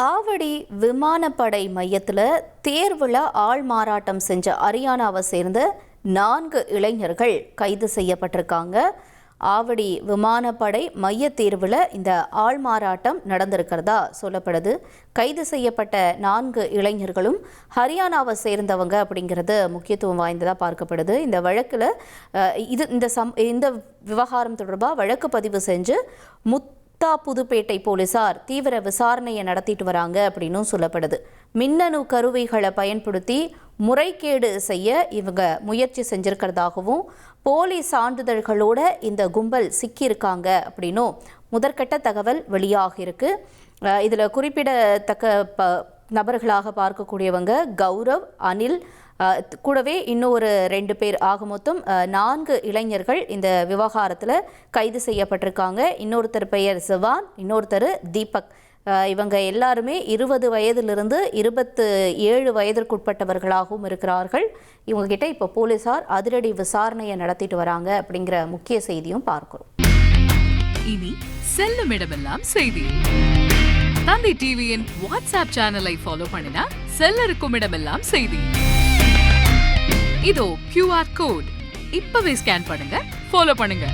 ஆவடி விமானப்படை மையத்தில் தேர்வில் ஆள் மாறாட்டம் செஞ்ச ஹரியானாவை சேர்ந்த 4 இளைஞர்கள் கைது செய்யப்பட்டிருக்காங்க. ஆவடி விமானப்படை மைய தேர்வில் இந்த ஆள் மாறாட்டம் நடந்திருக்கிறதா சொல்லப்படுது. கைது செய்யப்பட்ட 4 இளைஞர்களும் ஹரியானாவை சேர்ந்தவங்க அப்படிங்கிறது முக்கியத்துவம் வாய்ந்ததாக பார்க்கப்படுது. இந்த வழக்கில் இந்த விவகாரம் தொடர்பாக வழக்கு பதிவு செஞ்சு புதுப்பேட்டை போலீசார் தீவிர விசாரணையை நடத்திட்டு வராங்க அப்படின்னும் சொல்லப்படுது. மின்னணு கருவிகளை பயன்படுத்தி முறைகேடு செய்ய இவங்க முயற்சி செஞ்சிருக்கிறதாகவும் போலீஸ் சான்றிதழ்களோட இந்த கும்பல் சிக்கியிருக்காங்க அப்படின்னும் முதற்கட்ட தகவல் வெளியாகிருக்கு. இதில் குறிப்பிடத்தக்க நபர்களாக பார்க்கக்கூடியவங்க கௌரவ், அனில், கூடவே இன்னொரு 2 பேர், ஆக மொத்தம் 4 இளைஞர்கள் இந்த விவகாரத்தில் கைது செய்யப்பட்டிருக்காங்க. இன்னொருத்தர் பெயர் சிவான், இன்னொருத்தர் தீபக். இவங்க எல்லாருமே 20 வயதிலிருந்து 27 வயதிற்குட்பட்டவர்களாகவும் இருக்கிறார்கள். இவங்ககிட்ட இப்போ போலீசார் அதிரடி விசாரணையை நடத்திட்டு வராங்க அப்படிங்கிற முக்கிய செய்தியும் பார்க்கிறோம். இனி செல்லும் இடமெல்லாம் செய்தி. தந்தை டிவியின் வாட்ஸ்அப் சேனலை ஃபாலோ பண்ணினா செல்ல இருக்கும் இடமெல்லாம் செய்தி. இதோ QR கோட் இப்பவே ஸ்கேன் பண்ணுங்க, ஃபாலோ பண்ணுங்க.